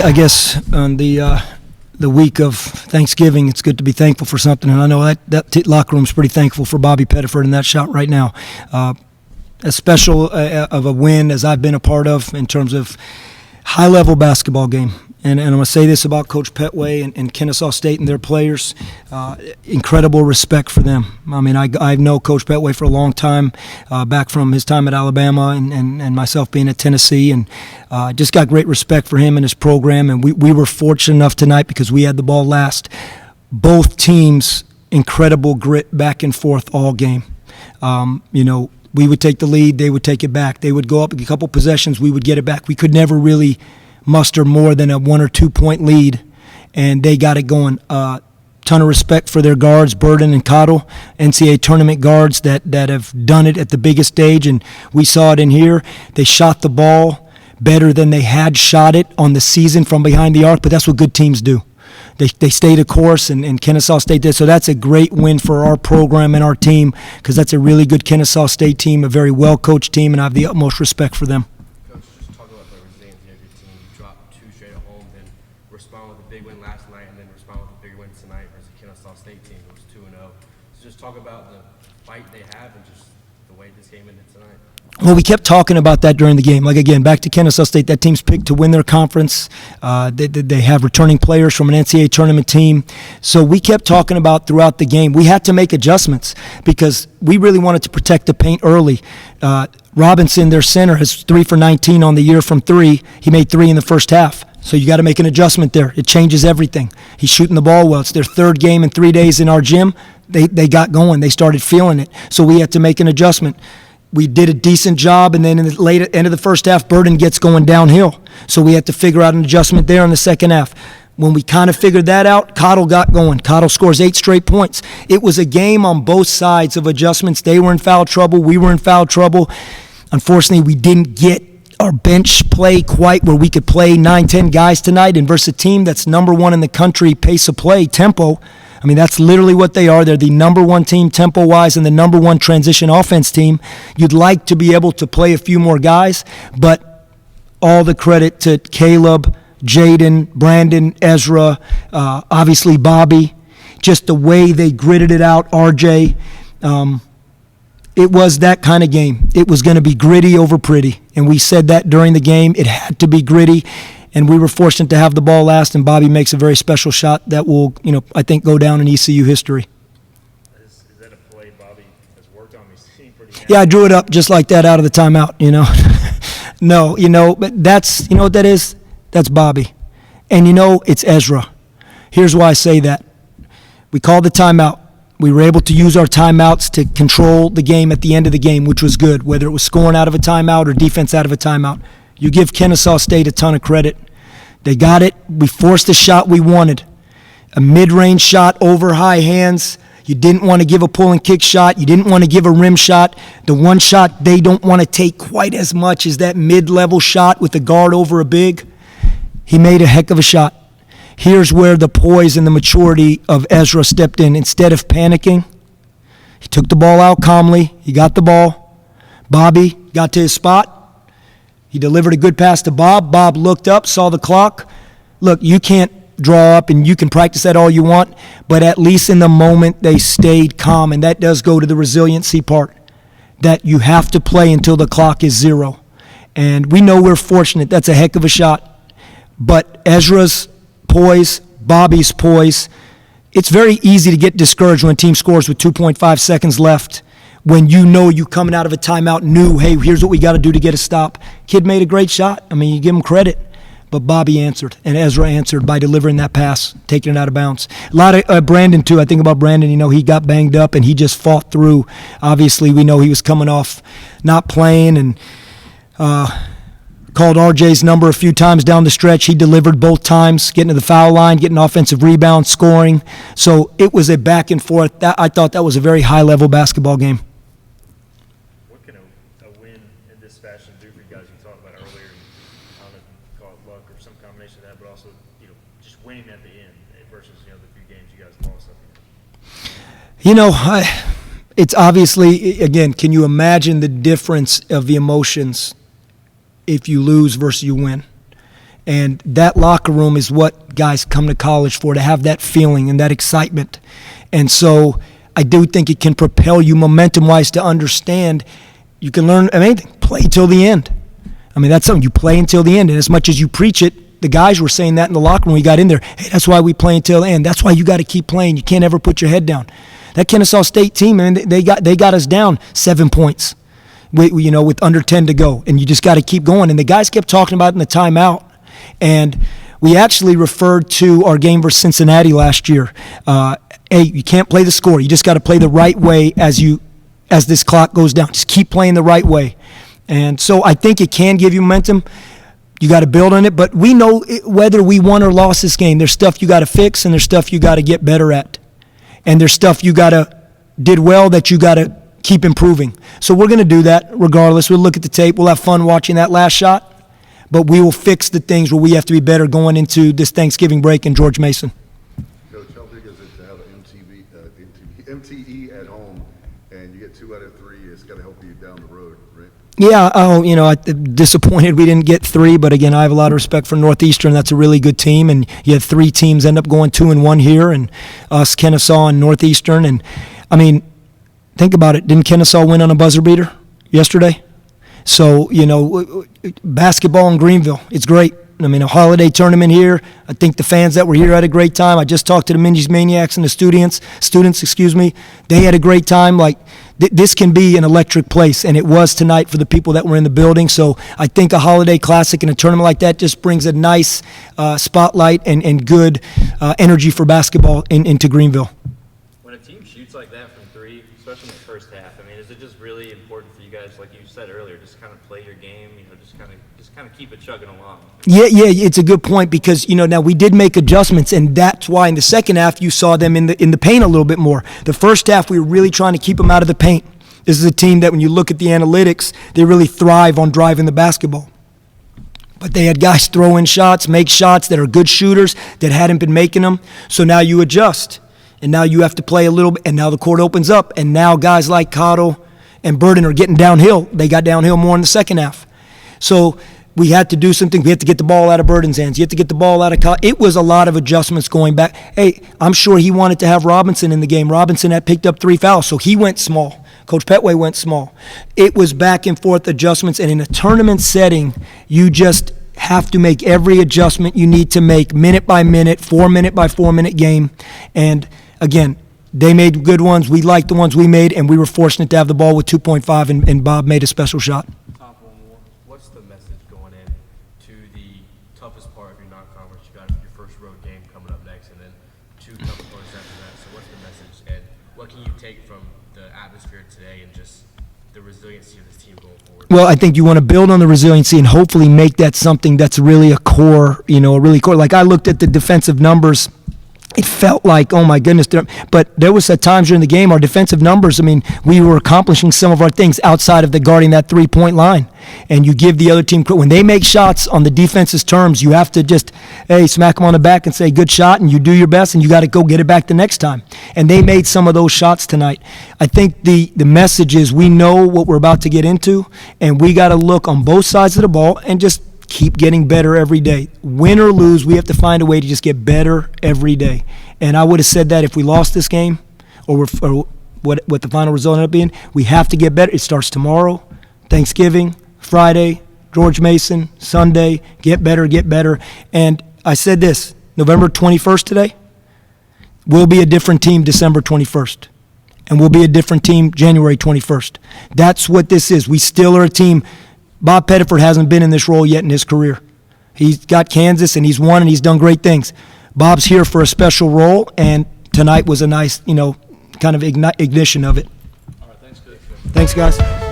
I guess on the week of Thanksgiving, it's good to be thankful for something, and I know that locker room's pretty thankful for Bobby Pettiford in that shot right now. As special of a win as I've been a part of in terms of high-level basketball game. And I'm going to say this about Coach Petway and Kennesaw State and their players. Incredible respect for them. I mean, I know Coach Petway for a long time, back from his time at Alabama and myself being at Tennessee. And just got great respect for him and his program. And we were fortunate enough tonight because we had the ball last. Both teams, incredible grit back and forth all game. We would take the lead, they would take it back. They would go up a couple possessions, we would get it back. We could never really muster more than a 1 or 2 point lead, and they got it going. Ton of respect for their guards, Burden and Cottle, NCAA tournament guards that have done it at the biggest stage, and we saw it in here. They shot the ball better than they had shot it on the season from behind the arc, but that's what good teams do. They stayed a course, and Kennesaw State did. So that's a great win for our program and our team because that's a really good Kennesaw State team, a very well-coached team, and I have the utmost respect for them. Coach, just talk about the resilience of your team. You dropped 2 straight at home, then respond with a big win last night, and then respond with a big win tonight versus the Kennesaw State team, who was 2-0. So just talk about the fight they have and just the way this game ended tonight. Well, we kept talking about that during the game. Like, again, back to Kennesaw State, that team's picked to win their conference. They have returning players from an NCAA tournament team. So we kept talking about throughout the game. We had to make adjustments because we really wanted to protect the paint early. Robinson, their center, has 3 for 19 on the year from 3. He made 3 in the first half. So you got to make an adjustment there. It changes everything. He's shooting the ball well. It's their 3rd game in 3 days in our gym. They got going. They started feeling it. So we had to make an adjustment. We did a decent job, and then in the late end of the first half, Burden gets going downhill. So we had to figure out an adjustment there in the second half. When we kind of figured that out, Cottle got going. Cottle scores 8 straight points. It was a game on both sides of adjustments. They were in foul trouble. We were in foul trouble. Unfortunately, we didn't get our bench play quite where we could play 9-10 guys tonight, and versus a team that's number 1 in the country pace of play, tempo. I mean, that's literally what they are. They're the number 1 team tempo-wise and the number 1 transition offense team. You'd like to be able to play a few more guys, but all the credit to Caleb, Jaden, Brandon, Ezra, obviously Bobby, just the way they gritted it out, RJ. It was that kind of game. It was going to be gritty over pretty, and we said that during the game. It had to be gritty. And we were fortunate to have the ball last, and Bobby makes a very special shot that will, I think, go down in ECU history. Is that a play Bobby has worked on? He's seen pretty Yeah, I drew it up just like that out of the timeout, No, but that's, you know what that is? That's Bobby. And, it's Ezra. Here's why I say that. We called the timeout. We were able to use our timeouts to control the game at the end of the game, which was good, whether it was scoring out of a timeout or defense out of a timeout. You give Kennesaw State a ton of credit. They got it. We forced the shot we wanted. A mid-range shot over high hands. You didn't want to give a pull and kick shot. You didn't want to give a rim shot. The one shot they don't want to take quite as much is that mid-level shot with the guard over a big. He made a heck of a shot. Here's where the poise and the maturity of Ezra stepped in. Instead of panicking, he took the ball out calmly. He got the ball. Bobby got to his spot. He delivered a good pass to Bob. Bob looked up, saw the clock. Look, you can't draw up, and you can practice that all you want, but at least in the moment they stayed calm, and that does go to the resiliency part, that you have to play until the clock is 0. And we know we're fortunate. That's a heck of a shot. But Ezra's poise, Bobby's poise, it's very easy to get discouraged when a team scores with 2.5 seconds left. When you coming out of a timeout knew, hey, here's what we got to do to get a stop. Kid made a great shot. I mean, you give him credit. But Bobby answered, and Ezra answered by delivering that pass, taking it out of bounds. A lot of Brandon, too. I think about Brandon, he got banged up, and he just fought through. Obviously, we know he was coming off not playing and called RJ's number a few times down the stretch. He delivered both times, getting to the foul line, getting offensive rebound, scoring. So it was a back and forth. I thought that was a very high-level basketball game. Fashion do for you guys? You talked about earlier. I don't know if you call it luck or some combination of that, but also just winning at the end versus the few games you guys lost up here. It's obviously, again, can you imagine the difference of the emotions if you lose versus you win? And that locker room is what guys come to college for, to have that feeling and that excitement. And so I do think it can propel you momentum-wise to understand you can learn anything. Play till the end. I mean, that's something you play until the end. And as much as you preach it, the guys were saying that in the locker room when we got in there. Hey, that's why we play until the end. That's why you got to keep playing. You can't ever put your head down. That Kennesaw State team, man, they got us down 7 points, with under 10 to go. And you just got to keep going. And the guys kept talking about it in the timeout. And we actually referred to our game versus Cincinnati last year. Hey, you can't play the score. You just got to play the right way as this clock goes down. Just keep playing the right way. And so I think it can give you momentum. You got to build on it. But we know whether we won or lost this game, there's stuff you got to fix and there's stuff you got to get better at. And there's stuff you got to did well that you got to keep improving. So we're going to do that regardless. We'll look at the tape. We'll have fun watching that last shot. But we will fix the things where we have to be better going into this Thanksgiving break in George Mason. Coach, how big is it to have an MTE at home, and you get 2 out of 3? It's got to help you down the road, right? Yeah, I'm disappointed we didn't get 3, but again, I have a lot of respect for Northeastern. That's a really good team, and you had 3 teams end up going 2-1 here, and us, Kennesaw, and Northeastern. And I mean, think about it. Didn't Kennesaw win on a buzzer beater yesterday? So, basketball in Greenville, it's great. I mean, a holiday tournament here. I think the fans that were here had a great time. I just talked to the Mindy's Maniacs and the students, They had a great time. Like, this can be an electric place, and it was tonight for the people that were in the building. So I think a holiday classic and a tournament like that just brings a nice spotlight and good energy for basketball into Greenville. When a team shoots like that from 3, especially in the first half, I mean, is it just really important for you guys, like you said earlier, just kind of play your game, just kind of keep it chugging along? Yeah, it's a good point because, now we did make adjustments, and that's why in the second half you saw them in the paint a little bit more. The first half we were really trying to keep them out of the paint. This is a team that when you look at the analytics, they really thrive on driving the basketball. But they had guys throw in shots, make shots that are good shooters that hadn't been making them. So now you adjust, and now you have to play a little bit, and now the court opens up, and now guys like Cottle and Burden are getting downhill. They got downhill more in the second half. So we had to do something. We had to get the ball out of Burden's hands. You have to get the ball out of Cottle. It was a lot of adjustments going back. Hey, I'm sure he wanted to have Robinson in the game. Robinson had picked up 3 fouls, so he went small. Coach Petway went small. It was back and forth adjustments, and in a tournament setting, you just have to make every adjustment you need to make minute by minute, 4-minute by 4-minute game. And again, they made good ones. We liked the ones we made, and we were fortunate to have the ball with 2.5, and Bob made a special shot. Top one more. What's the message going in to the toughest part of your non-conference? You got your first road game coming up next, and then 2 tough opponents after that. So what's the message, and what can you take from the atmosphere today and just the resiliency of this team going forward? Well, I think you want to build on the resiliency and hopefully make that something that's really a core, a really core. Like I looked at the defensive numbers. It felt like, oh my goodness. But there was at times during the game, our defensive numbers, we were accomplishing some of our things outside of the guarding that 3-point line. And you give the other team, when they make shots on the defense's terms, you have to just, smack them on the back and say, good shot, and you do your best, and you got to go get it back the next time. And they made some of those shots tonight. I think the message is we know what we're about to get into, and we got to look on both sides of the ball and just keep getting better every day. Win or lose, we have to find a way to just get better every day. And I would have said that if we lost this game or what the final result ended up being, we have to get better. It starts tomorrow, Thanksgiving, Friday, George Mason, Sunday, get better. And I said this, November 21st today, we'll be a different team December 21st. And we'll be a different team January 21st. That's what this is. We still are a team. Bob Pettiford hasn't been in this role yet in his career. He's got Kansas, and he's won, and he's done great things. Bob's here for a special role, and tonight was a nice, kind of ignition of it. All right, thanks, Coach. Thanks, guys.